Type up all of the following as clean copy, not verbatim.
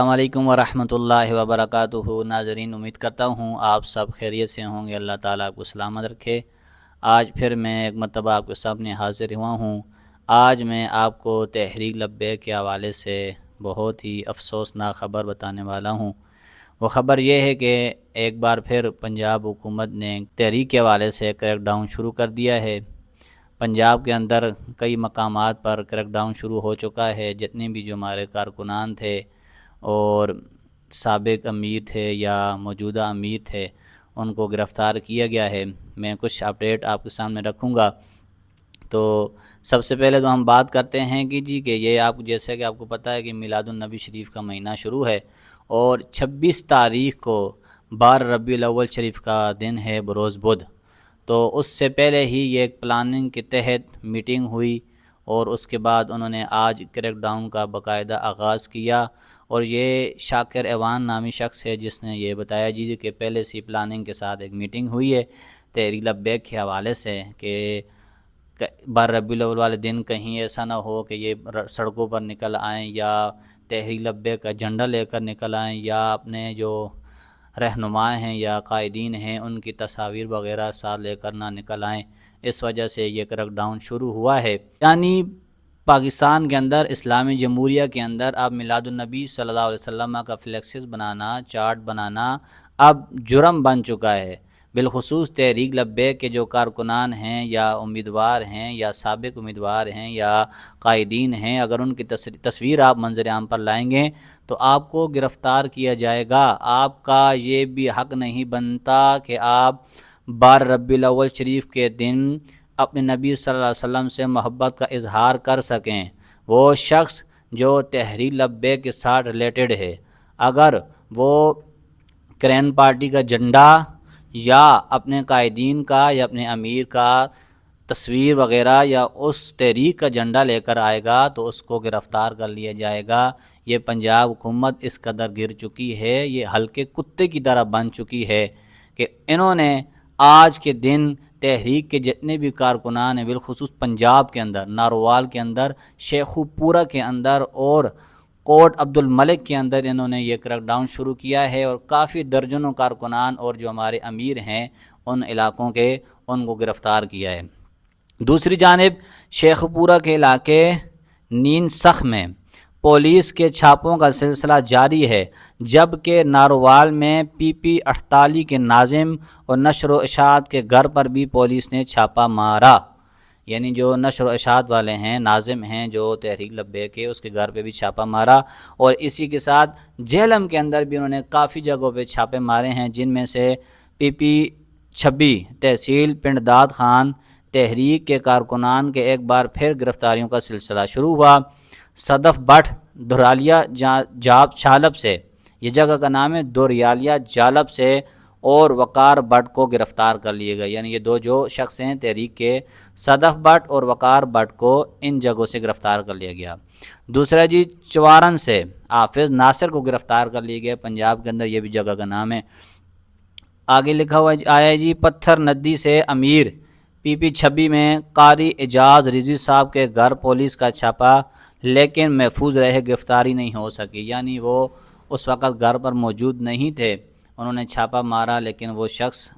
السلام علیکم ورحمۃ اللہ وبرکاتہ۔ ناظرین، امید کرتا ہوں آپ سب خیریت سے ہوں گے۔ اللہ تعالیٰ آپ کو سلامت رکھے۔ آج پھر میں ایک مرتبہ آپ کے سامنے حاضر ہوا ہوں۔ آج میں آپ کو تحریک لبیک کے حوالے سے بہت ہی افسوسناک خبر بتانے والا ہوں۔ وہ خبر یہ ہے کہ ایک بار پھر پنجاب حکومت نے تحریک کے حوالے سے کریک ڈاؤن شروع کر دیا ہے۔ پنجاب کے اندر کئی مقامات پر کریک ڈاؤن شروع ہو چکا ہے۔ جتنے بھی جو ہمارے کارکنان تھے اور سابق امیر تھے یا موجودہ امیر تھے، ان کو گرفتار کیا گیا ہے۔ میں کچھ اپڈیٹ آپ کے سامنے رکھوں گا۔ تو سب سے پہلے تو ہم بات کرتے ہیں کہ یہ جیسے کہ آپ کو پتہ ہے کہ میلاد النبی شریف کا مہینہ شروع ہے، اور 26 تاریخ کو 12 ربیع الاول شریف کا دن ہے، بروز بدھ۔ تو اس سے پہلے ہی یہ ایک پلاننگ کے تحت میٹنگ ہوئی، اور اس کے بعد انہوں نے آج کریک ڈاؤن کا باقاعدہ آغاز کیا۔ اور یہ شاکر ایوان نامی شخص ہے جس نے یہ بتایا کہ پہلے سے پلاننگ کے ساتھ ایک میٹنگ ہوئی ہے تحریک لبیک کے حوالے سے کہ 12 ربیع الاول والے دن کہیں ایسا نہ ہو کہ یہ سڑکوں پر نکل آئیں یا تحریک لبیک کا جھنڈا لے کر نکل آئیں، یا اپنے جو رہنما ہیں یا قائدین ہیں ان کی تصاویر وغیرہ ساتھ لے کر نہ نکل آئیں۔ اس وجہ سے یہ کریک ڈاؤن شروع ہوا ہے۔ یعنی پاکستان کے اندر، اسلامی جمہوریہ کے اندر اب میلاد النبی صلی اللہ علیہ وسلم کا فلیکسز بنانا، چارٹ بنانا اب جرم بن چکا ہے۔ بالخصوص تحریک لبیک کے جو کارکنان ہیں یا امیدوار ہیں یا سابق امیدوار ہیں یا قائدین ہیں، اگر ان کی تصویر آپ منظر عام پر لائیں گے تو آپ کو گرفتار کیا جائے گا۔ آپ کا یہ بھی حق نہیں بنتا کہ آپ 12 ربیع الاول شریف کے دن اپنے نبی صلی اللہ علیہ وسلم سے محبت کا اظہار کر سکیں۔ وہ شخص جو تحریک لبیک کے ساتھ ریلیٹڈ ہے، اگر وہ کرین پارٹی کا جھنڈا یا اپنے قائدین کا یا اپنے امیر کا تصویر وغیرہ یا اس تحریک کا جھنڈا لے کر آئے گا تو اس کو گرفتار کر لیا جائے گا۔ یہ پنجاب حکومت اس قدر گر چکی ہے، یہ ہلکے کتے کی طرح بن چکی ہے کہ انہوں نے آج کے دن تحریک کے جتنے بھی کارکنان ہیں، بالخصوص پنجاب کے اندر، نارووال کے اندر، شیخو پورہ کے اندر اور کوٹ عبد الملک کے اندر انہوں نے یہ کریک ڈاؤن شروع کیا ہے، اور کافی درجنوں کارکنان اور جو ہمارے امیر ہیں ان علاقوں کے، ان کو گرفتار کیا ہے۔ دوسری جانب شیخو پورہ کے علاقے نیند سخ میں پولیس کے چھاپوں کا سلسلہ جاری ہے، جبکہ نارووال میں PP48 کے ناظم اور نشر و اشاعت کے گھر پر بھی پولیس نے چھاپا مارا۔ یعنی جو نشر و اشاعت والے ہیں، ناظم ہیں جو تحریک لبیک ہے، اس کے گھر پہ بھی چھاپا مارا، اور اسی کے ساتھ جہلم کے اندر بھی انہوں نے کافی جگہوں پہ چھاپے مارے ہیں، جن میں سے PP26 تحصیل پنڈ داد خان تحریک کے کارکنان کے ایک بار پھر گرفتاریوں کا سلسلہ شروع ہوا۔ صدف بٹ دوریالہ جالب سے، یہ جگہ کا نام ہے دوریالہ جالب سے، اور وقار بٹ کو گرفتار کر لیے گئے۔ یعنی یہ دو جو شخص ہیں تحریک کے، صدف بٹ اور وقار بٹ کو ان جگہوں سے گرفتار کر لیا گیا۔ دوسرا چوارن سے حافظ ناصر کو گرفتار کر لیے گئے، پنجاب کے اندر، یہ بھی جگہ کا نام ہے۔ آگے لکھا ہوا آیا پتھر ندی سے امیر PP26 میں قاری اعجاز رضوی صاحب کے گھر پولیس کا چھاپا، لیکن محفوظ رہے، گرفتاری نہیں ہو سکی۔ یعنی وہ اس وقت گھر پر موجود نہیں تھے، انہوں نے چھاپا مارا، لیکن وہ شخص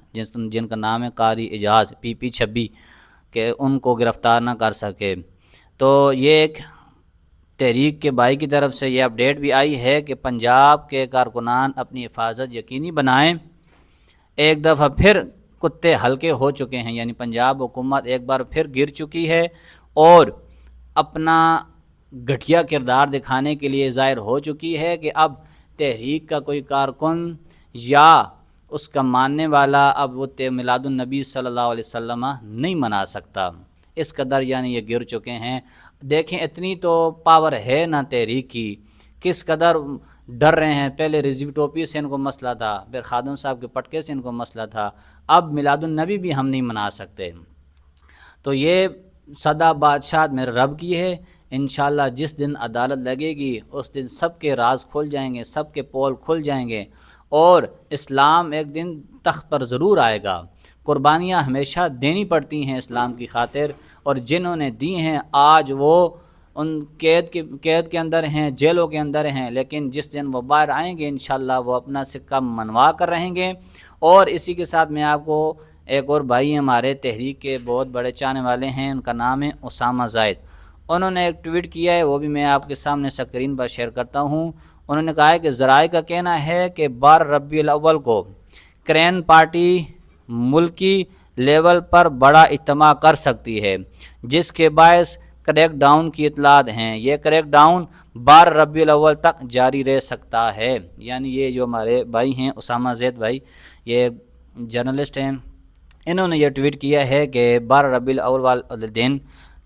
جن کا نام ہے قاری اعجاز PP26 کہ ان کو گرفتار نہ کر سکے۔ تو یہ ایک تحریک کے بھائی کی طرف سے یہ اپڈیٹ بھی آئی ہے کہ پنجاب کے کارکنان اپنی حفاظت یقینی بنائیں۔ ایک دفعہ پھر کتے ہلکے ہو چکے ہیں، یعنی پنجاب حکومت ایک بار پھر گر چکی ہے، اور اپنا گھٹیا کردار دکھانے کے لیے ظاہر ہو چکی ہے کہ اب تحریک کا کوئی کارکن یا اس کا ماننے والا اب وہ میلاد النبی صلی اللہ علیہ وسلم نہیں منا سکتا۔ اس قدر یعنی یہ گر چکے ہیں۔ دیکھیں اتنی تو پاور ہے نا تحریک کی، کس قدر ڈر رہے ہیں۔ پہلے رضوی ٹوپی سے ان کو مسئلہ تھا، پھر خادم صاحب کے پٹکے سے ان کو مسئلہ تھا، اب میلاد النبی بھی ہم نہیں منا سکتے۔ تو یہ سدا بادشاہت میرے رب کی ہے۔ انشاءاللہ جس دن عدالت لگے گی اس دن سب کے راز کھل جائیں گے، سب کے پول کھل جائیں گے، اور اسلام ایک دن تخت پر ضرور آئے گا۔ قربانیاں ہمیشہ دینی پڑتی ہیں اسلام کی خاطر، اور جنہوں نے دی ہیں آج وہ ان قید کے اندر ہیں، جیلوں کے اندر ہیں، لیکن جس دن وہ باہر آئیں گے انشاءاللہ وہ اپنا سکہ منوا کر رہیں گے۔ اور اسی کے ساتھ میں آپ کو ایک اور بھائی ہمارے تحریک کے بہت بڑے چاہنے والے ہیں، ان کا نام ہے اسامہ زاہد، انہوں نے ایک ٹویٹ کیا ہے، وہ بھی میں آپ کے سامنے اسکرین پر شیئر کرتا ہوں۔ انہوں نے کہا ہے کہ ذرائع کا کہنا ہے کہ 12 ربیع الاول کو کرین پارٹی ملکی لیول پر بڑا اجتماع کر سکتی ہے، جس کے باعث کریک ڈاؤن کی اطلاعات ہیں۔ یہ کریک ڈاؤن 12 ربیع الاول تک جاری رہ سکتا ہے۔ یعنی یہ جو ہمارے بھائی ہیں اسامہ زید بھائی، یہ جرنلسٹ ہیں، انہوں نے یہ ٹویٹ کیا ہے کہ 12 ربیع الاول والے دن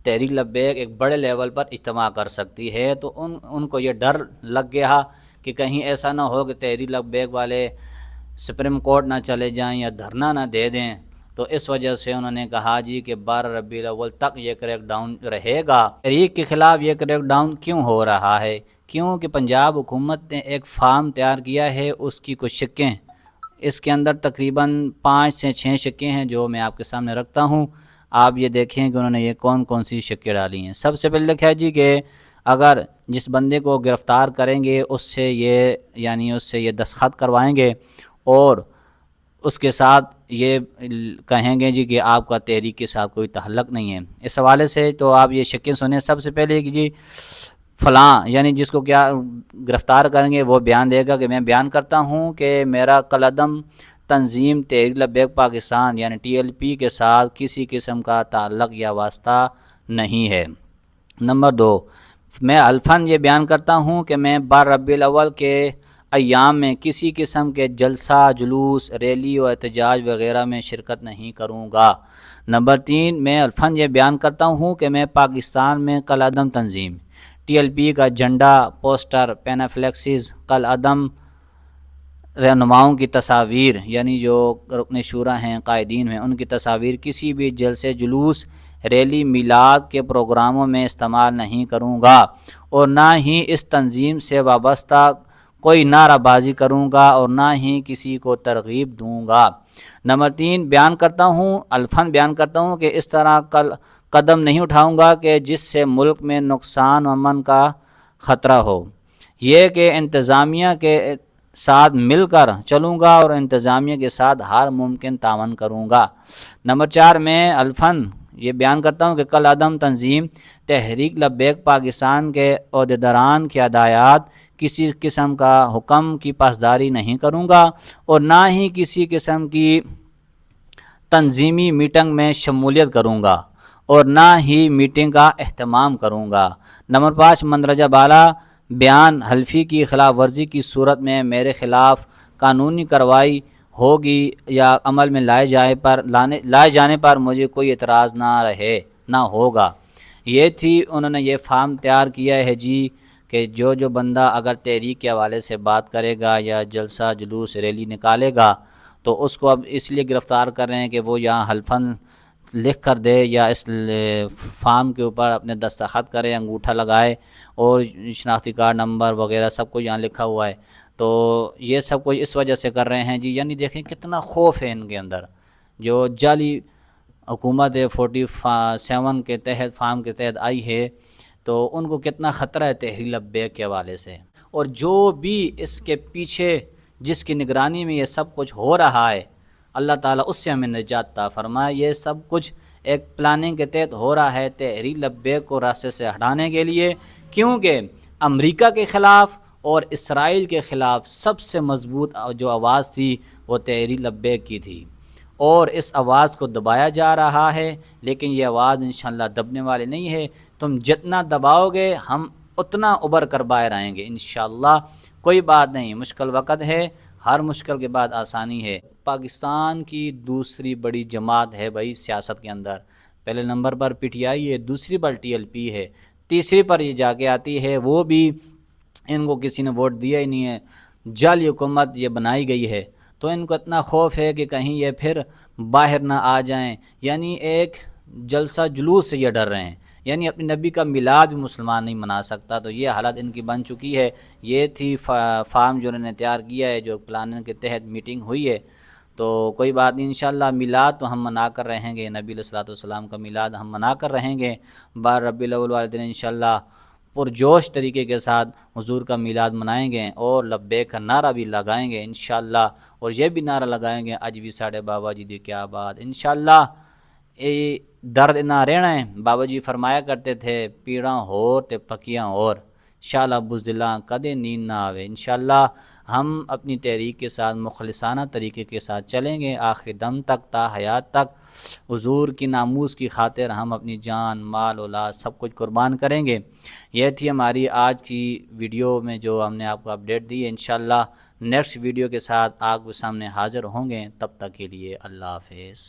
تحریک لبیک ایک بڑے لیول پر اجتماع کر سکتی ہے۔ تو ان کو یہ ڈر لگ گیا کہ کہیں ایسا نہ ہو کہ تحریک لبیک والے سپریم کورٹ نہ چلے جائیں یا دھرنا نہ دے دیں، تو اس وجہ سے انہوں نے کہا جی کہ 12 ربیع الاول تک یہ کریک ڈاؤن رہے گا۔ تحریک کے خلاف یہ کریک ڈاؤن کیوں ہو رہا ہے؟ کیونکہ پنجاب حکومت نے ایک فارم تیار کیا ہے، اس کی کچھ شقیں، اس کے اندر تقریباً 5 سے 6 شقیں ہیں جو میں آپ کے سامنے رکھتا ہوں۔ آپ یہ دیکھیں کہ انہوں نے یہ کون سی شقیں ڈالی ہیں۔ سب سے پہلے لکھا ہے جی کہ اگر جس بندے کو گرفتار کریں گے اس سے یہ دستخط کروائیں گے اور اس کے ساتھ یہ کہیں گے جی کہ آپ کا تحریک کے ساتھ کوئی تعلق نہیں ہے۔ اس حوالے سے تو آپ یہ شقیں سنیں۔ سب سے پہلے کہ جی فلاں، یعنی جس کو کیا گرفتار کریں گے وہ بیان دے گا کہ میں بیان کرتا ہوں کہ میرا کالعدم تنظیم تحریک لبیک پاکستان یعنی TLP کے ساتھ کسی قسم کا تعلق یا واسطہ نہیں ہے۔ نمبر 2، میں الفاً یہ بیان کرتا ہوں کہ میں 12 ربیع الاول کے ایام میں کسی قسم کے جلسہ، جلوس، ریلی و احتجاج وغیرہ میں شرکت نہیں کروں گا۔ نمبر 3، میں الفاً یہ بیان کرتا ہوں کہ میں پاکستان میں کالعدم تنظیم TLP کا جھنڈا، پوسٹر، پینافلیکسز، کالعدم رہنماؤں کی تصاویر، یعنی جو رکن شورا ہیں، قائدین ہیں، ان کی تصاویر کسی بھی جلسے، جلوس، ریلی، میلاد کے پروگراموں میں استعمال نہیں کروں گا، اور نہ ہی اس تنظیم سے وابستہ کوئی نعرہ بازی کروں گا اور نہ ہی کسی کو ترغیب دوں گا۔ نمبر 3، بیان کرتا ہوں، الفاً بیان کرتا ہوں کہ اس طرح قدم نہیں اٹھاؤں گا کہ جس سے ملک میں نقصان و امن کا خطرہ ہو۔ یہ کہ انتظامیہ کے ساتھ مل کر چلوں گا اور انتظامیہ کے ساتھ ہر ممکن تعاون کروں گا۔ نمبر 4، میں الفاً یہ بیان کرتا ہوں کہ کالعدم تنظیم تحریک لبیک پاکستان کے عہدیداران کی ہدایات، کسی قسم کا حکم کی پاسداری نہیں کروں گا اور نہ ہی کسی قسم کی تنظیمی میٹنگ میں شمولیت کروں گا اور نہ ہی میٹنگ کا اہتمام کروں گا۔ نمبر 5، مندرجہ بالا بیان حلفی کی خلاف ورزی کی صورت میں میرے خلاف قانونی کارروائی ہوگی یا عمل میں لائے جانے پر مجھے کوئی اعتراض نہ ہوگا۔ یہ تھی، انہوں نے یہ فارم تیار کیا ہے جی کہ جو بندہ اگر تحریک کے حوالے سے بات کرے گا یا جلسہ، جلوس، ریلی نکالے گا تو اس کو اب اس لیے گرفتار کر رہے ہیں کہ وہ یہاں حلفاً لکھ کر دے یا اس فارم کے اوپر اپنے دستخط کرے، انگوٹھا لگائے اور شناختی کارڈ نمبر وغیرہ سب کچھ یہاں لکھا ہوا ہے۔ تو یہ سب کچھ اس وجہ سے کر رہے ہیں جی، یعنی دیکھیں کتنا خوف ہے ان کے اندر۔ جو جعلی حکومت 47 کے تحت، فارم کے تحت آئی ہے، تو ان کو کتنا خطرہ ہے تحریک لبیک کے حوالے سے، اور جو بھی اس کے پیچھے جس کی نگرانی میں یہ سب کچھ ہو رہا ہے، اللہ تعالیٰ اس سے ہمیں نجات عطا فرمائے۔ یہ سب کچھ ایک پلاننگ کے تحت ہو رہا ہے تحریک لبیک کو راستے سے ہٹانے کے لیے، کیونکہ امریکہ کے خلاف اور اسرائیل کے خلاف سب سے مضبوط جو آواز تھی وہ تحریک لبیک کی تھی، اور اس آواز کو دبایا جا رہا ہے، لیکن یہ آواز انشاءاللہ دبنے والی نہیں ہے۔ تم جتنا دباؤ گے ہم اتنا ابھر کر باہر آئیں گے انشاءاللہ۔ کوئی بات نہیں، مشکل وقت ہے، ہر مشکل کے بعد آسانی ہے۔ پاکستان کی دوسری بڑی جماعت ہے بھائی سیاست کے اندر، پہلے نمبر پر PTI ہے، دوسری پر TLP ہے، تیسری پر یہ جا کے آتی ہے، وہ بھی ان کو کسی نے ووٹ دیا ہی نہیں ہے، جعلی حکومت یہ بنائی گئی ہے، تو ان کو اتنا خوف ہے کہ کہیں یہ پھر باہر نہ آ جائیں، یعنی ایک جلسہ جلوس سے یہ ڈر رہے ہیں، یعنی اپنے نبی کا میلاد بھی مسلمان نہیں منا سکتا، تو یہ حالت ان کی بن چکی ہے۔ یہ تھی فارم جو انہوں نے تیار کیا ہے، جو پلاننگ کے تحت میٹنگ ہوئی ہے، تو کوئی بات نہیں، انشاءاللہ میلاد تو ہم منا کر رہیں گے، نبی علیہ الصلوۃ والسلام کا میلاد ہم منا کر رہیں گے 12 ربیع الاول والے دن انشاءاللہ پرجوش طریقے کے ساتھ حضور کا میلاد منائیں گے، اور لبیک کا نعرہ بھی لگائیں گے انشاءاللہ، اور یہ بھی نعرہ لگائیں گے اج بھی ساڑھے بابا جی دی کیا بات انشاءاللہ یہ درد نہ رہنا ہے۔ بابا جی فرمایا کرتے تھے پیڑاں ہور تے پکیاں اور، انشاءاللہ بزدلاں کدے نیند نہ آوے۔ انشاءاللہ ہم اپنی تحریک کے ساتھ مخلصانہ طریقے کے ساتھ چلیں گے آخری دم تک، تا حیات تک حضور کی ناموس کی خاطر ہم اپنی جان مال اولاد سب کچھ قربان کریں گے۔ یہ تھی ہماری آج کی ویڈیو میں جو ہم نے آپ کو اپڈیٹ دی ہے۔ انشاءاللہ نیکسٹ ویڈیو کے ساتھ آپ کے سامنے حاضر ہوں گے، تب تک کے لیے اللہ حافظ۔